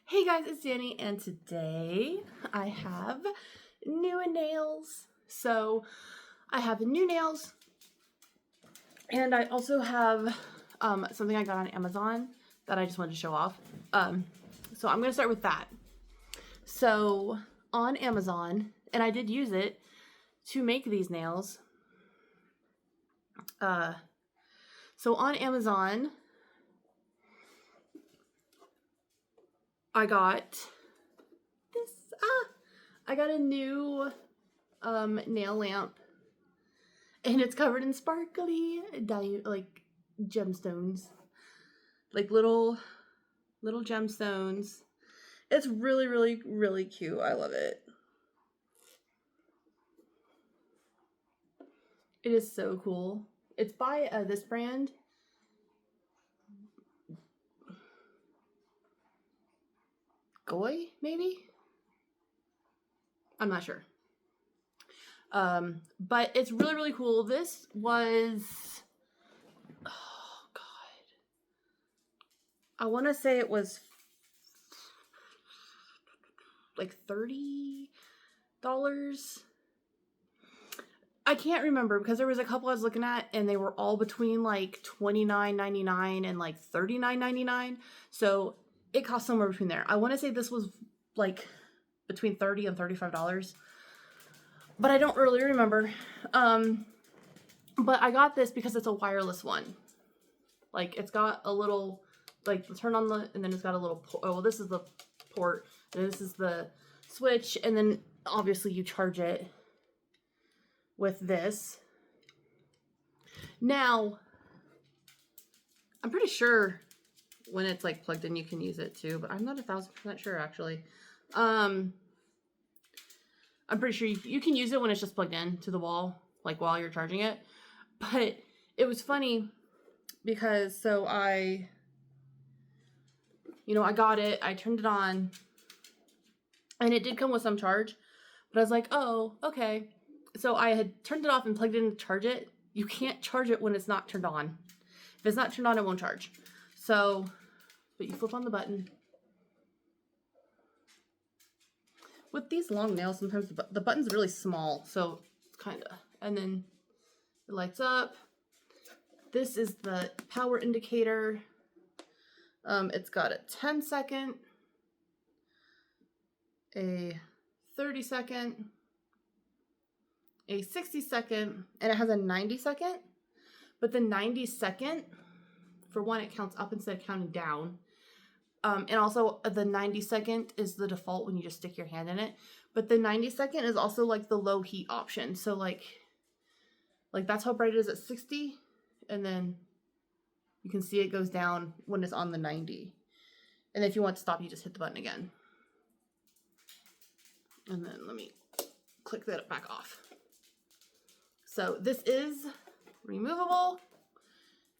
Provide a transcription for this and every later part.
Hey guys, it's Danny, and today I have new nails. So I have new nails, and I also have something I got on Amazon that I just wanted to show off. So I'm going to start with that. So on Amazon, and I did use it to make these nails. So on Amazon, I got this. I got a new nail lamp, and it's covered in sparkly like gemstones, like little gemstones. It's really cute. I love it. It is so cool. It's by this brand. Goy, maybe? I'm not sure. But it's really cool. This was, oh God, I want to say it was like $30. I can't remember because there was a couple I was looking at and they were all between like $29.99 and like $39.99. So it cost somewhere between there. I want to say this was like between $30 and $35. But I don't really remember. But I got this because it's a wireless one. Like, it's got a little, like, turn on the, and then it's got a little, oh, well, this is the port, and this is the switch, and then obviously you charge it with this. Now, I'm pretty sure when it's, like, plugged in, you can use it, too, but I'm not 1,000% sure, actually. I'm pretty sure you can use it when it's just plugged in to the wall, like while you're charging it. But it was funny because so I got it, I turned it on, and it did come with some charge, but I was like, oh, okay. So I had turned it off and plugged it in to charge it. You can't charge it when it's not turned on. If it's not turned on, it won't charge. So, but you flip on the button. With these long nails, sometimes the button's really small, so it's kind of, and then it lights up. This is the power indicator. It's got a 10-second, a 30-second, a 60-second, and it has a 90-second. But the 90-second, for one, it counts up instead of counting down. And also the 90-second is the default when you just stick your hand in it. But the 90-second is also like the low heat option. So like that's how bright it is at 60. And then you can see it goes down when it's on the 90. And if you want to stop, you just hit the button again. And then let me click that back off. So this is removable.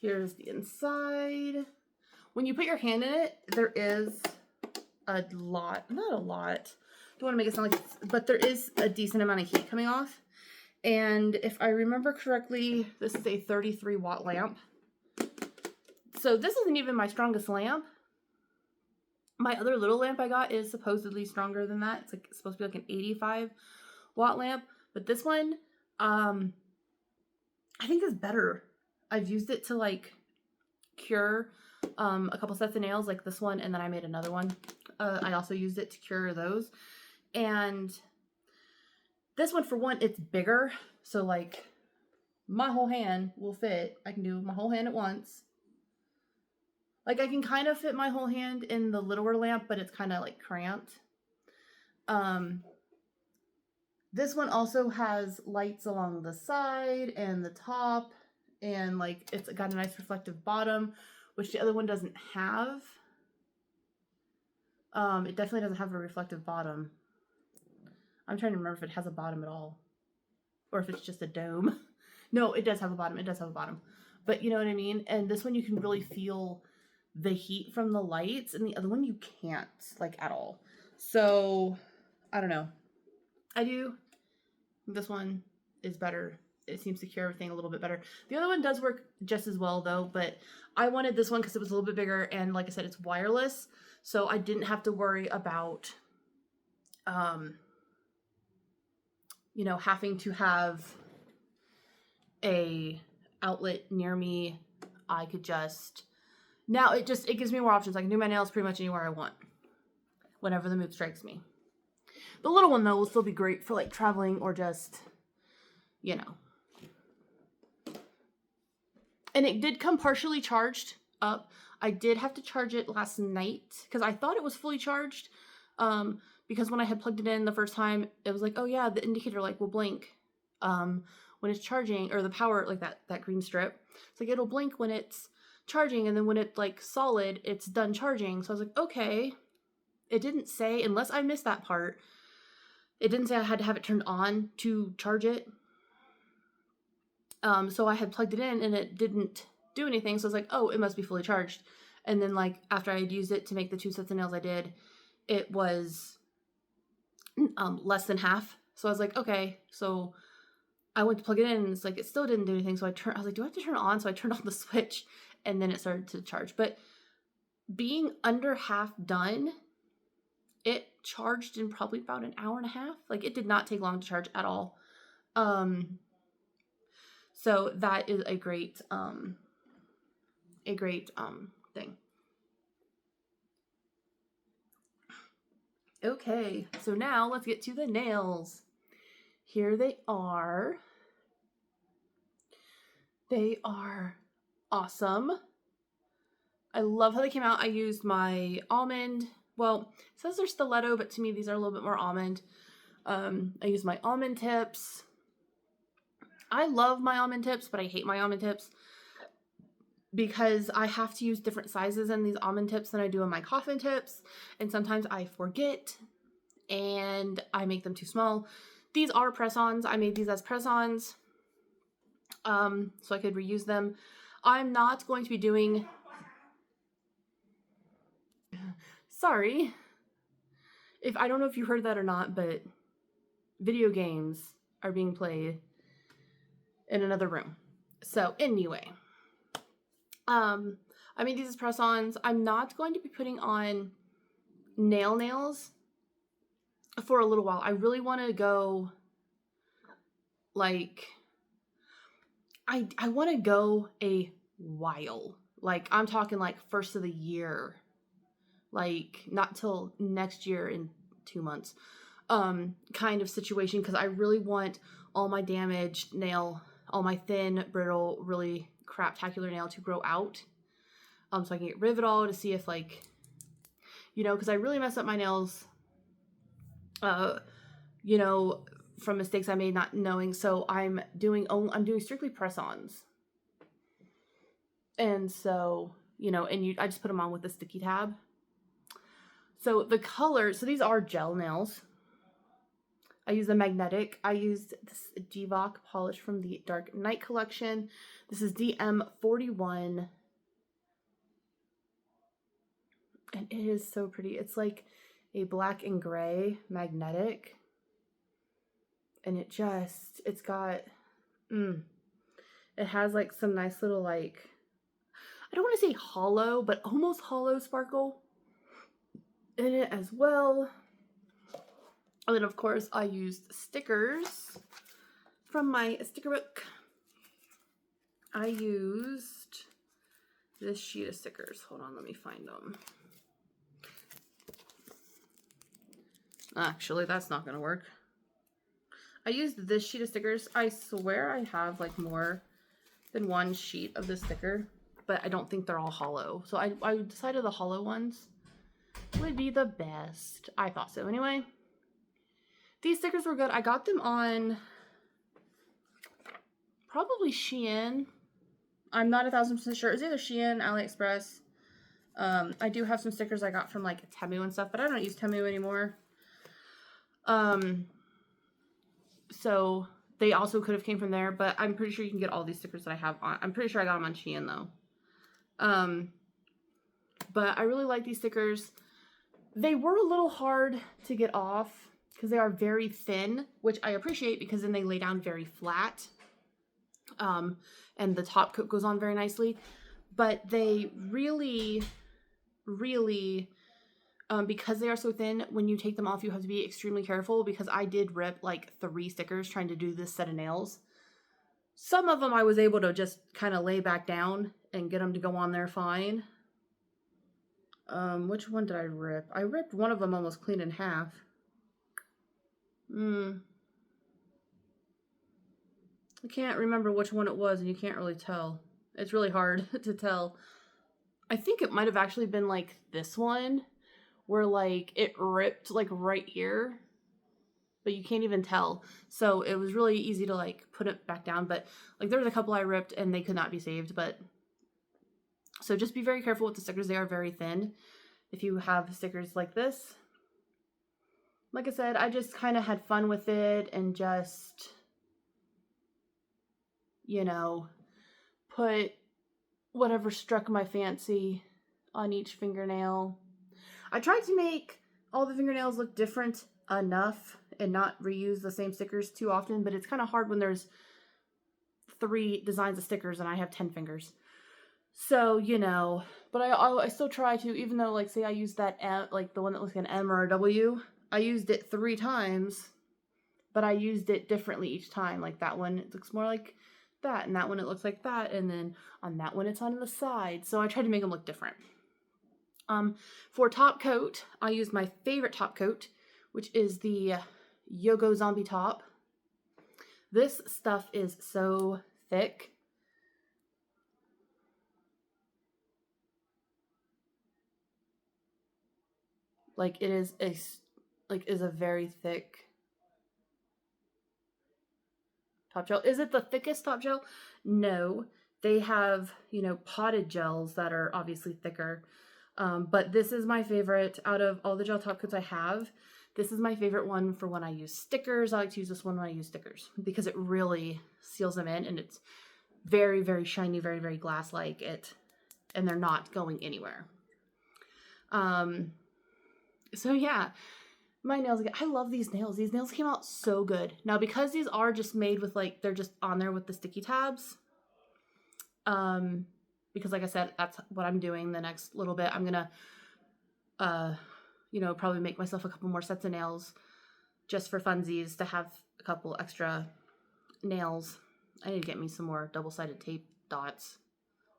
Here's the inside. When you put your hand in it, there is a lot, not a lot, don't want to make it sound like it's, but there is a decent amount of heat coming off. And if I remember correctly, this is a 33 watt lamp. So this isn't even my strongest lamp. My other little lamp I got is supposedly stronger than that. It's supposed to be like an 85 watt lamp, but this one, I think is better. I've used it to like cure a couple sets of nails like this one, and then I made another one. I also used it to cure those. And this one, for one, it's bigger, so like my whole hand will fit. I can do my whole hand at once. Like I can kind of fit my whole hand in the littler lamp, but it's kind of like cramped. This one also has lights along the side and the top, and like it's got a nice reflective bottom, which the other one doesn't have. It definitely doesn't have a reflective bottom. I'm trying to remember if it has a bottom at all, or if it's just a dome. No, it does have a bottom. It does have a bottom, but you know what I mean? And this one you can really feel the heat from the lights, and the other one you can't, like, at all. So I don't know. I do. This one is better. It seems to cure everything a little bit better. The other one does work just as well though, but I wanted this one because it was a little bit bigger, and like I said, it's wireless. So I didn't have to worry about, you know, having to have a outlet near me. I could just, now it gives me more options. I can do my nails pretty much anywhere I want, whenever the mood strikes me. The little one though will still be great for like traveling or just, you know. And it did come partially charged up. I did have to charge it last night because I thought it was fully charged. Because when I had plugged it in the first time, it was like, oh yeah, the indicator light will blink when it's charging, or the power, like that green strip. It's like it'll blink when it's charging, and then when it's like solid, it's done charging. So I was like, okay. It didn't say, unless I missed that part, it didn't say I had to have it turned on to charge it. So I had plugged it in and it didn't do anything. So I was like, oh, it must be fully charged. And then like after I had used it to make the 2 sets of nails I did, it was less than half. So I was like, okay. So I went to plug it in and it's like, it still didn't do anything. So I was like, do I have to turn it on? So I turned on the switch and then it started to charge. But being under half done, it charged in probably about an hour and a half. Like it did not take long to charge at all. So that is a great thing. Okay, so now let's get to the nails. Here they are. They are awesome. I love how they came out. I used my almond. Well, it says they're stiletto, but to me these are a little bit more almond. I used my almond tips. I love my almond tips, but I hate my almond tips because I have to use different sizes in these almond tips than I do in my coffin tips. And sometimes I forget and I make them too small. These are press-ons. I made these as press-ons so I could reuse them. I'm not going to be doing... Sorry. I don't know if you heard that or not, but video games are being played in another room. So anyway, I made these as press-ons. I'm not going to be putting on nails for a little while. I really want to go like, I want to go a while. Like I'm talking like first of the year, like not till next year in 2 months, kind of situation. Cause I really want all my damaged nail, all my thin, brittle, really craptacular nail to grow out. So I can get rid of it all to see if like, you know, cause I really messed up my nails, you know, from mistakes I made not knowing. So I'm doing strictly press-ons. And so, you know, I just put them on with a sticky tab. So the colors, so these are gel nails. I use the magnetic. I used this dvok polish from the Dark Knight collection. This is DM41. And it is so pretty. It's like a black and gray magnetic. And it's got, it has like some nice little like, I don't want to say hollow, but almost hollow sparkle in it as well. And then of course I used stickers from my sticker book. I used this sheet of stickers. Hold on, let me find them. Actually, that's not gonna work. I used this sheet of stickers. I swear I have like more than one sheet of this sticker, but I don't think they're all hollow. So I decided the hollow ones would be the best. I thought so anyway. These stickers were good. I got them on probably Shein. I'm not 1000% sure. It's either Shein, AliExpress. I do have some stickers I got from like Temu and stuff, but I don't use Temu anymore. So they also could have came from there, but I'm pretty sure you can get all these stickers that I have on. I'm pretty sure I got them on Shein though. But I really like these stickers. They were a little hard to get off because they are very thin, which I appreciate because then they lay down very flat. And the top coat goes on very nicely, but they really, really because they are so thin, when you take them off, you have to be extremely careful, because I did rip like 3 stickers trying to do this set of nails. Some of them I was able to just kind of lay back down and get them to go on there fine. Which one did I rip? I ripped one of them almost clean in half. I can't remember which one it was, and you can't really tell. It's really hard to tell. I think it might have actually been like this one, where like it ripped like right here, but you can't even tell. So it was really easy to like put it back down, but like there was a couple I ripped and they could not be saved. But so just be very careful with the stickers. They are very thin. If you have stickers like this, like I said, I just kind of had fun with it and just, you know, put whatever struck my fancy on each fingernail. I tried to make all the fingernails look different enough and not reuse the same stickers too often, but it's kind of hard when there's 3 designs of stickers and I have 10 fingers. So, you know, but I still try to, even though, like, say I used that M, like the one that looks like an M or a W, I used it 3 times, but I used it differently each time. Like that one, it looks more like that, and that one it looks like that, and then on that one it's on the side. So I tried to make them look different. For top coat, I used my favorite top coat, which is the Yogo Zombie top. This stuff is so thick. Like it is a very thick top gel. Is it the thickest top gel? No. They have, you know, potted gels that are obviously thicker. But this is my favorite out of all the gel top coats I have. This is my favorite one for when I use stickers. I like to use this one when I use stickers because it really seals them in, and it's very, very shiny, very, very glass-like, and they're not going anywhere. So yeah, my nails again. I love these nails. These nails came out so good. Now, because these are just made with like, they're just on there with the sticky tabs. Because like I said, that's what I'm doing the next little bit. I'm gonna, you know, probably make myself a couple more sets of nails just for funsies to have a couple extra nails. I need to get me some more double-sided tape dots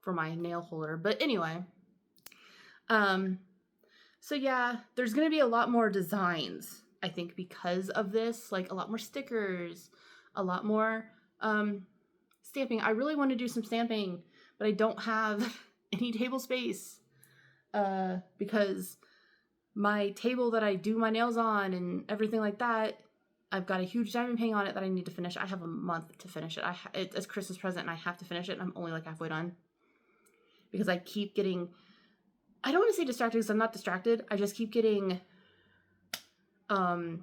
for my nail holder. But anyway, so yeah, there's going to be a lot more designs, I think, because of this. Like, a lot more stickers, a lot more stamping. I really want to do some stamping, but I don't have any table space because my table that I do my nails on and everything like that, I've got a huge diamond painting on it that I need to finish. I have a month to finish it. It's a Christmas present and I have to finish it, and I'm only like halfway done because I keep getting... I don't want to say distracted because I'm not distracted. I just keep getting, like,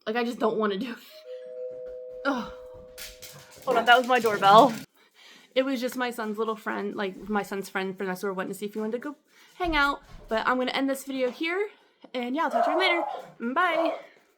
I just don't want to do it. Oh, hold on. That was my doorbell. It was just my son's little friend, like my son's friend from next door wanted to see if he wanted to go hang out. But I'm going to end this video here. And yeah, I'll talk to you later. Bye.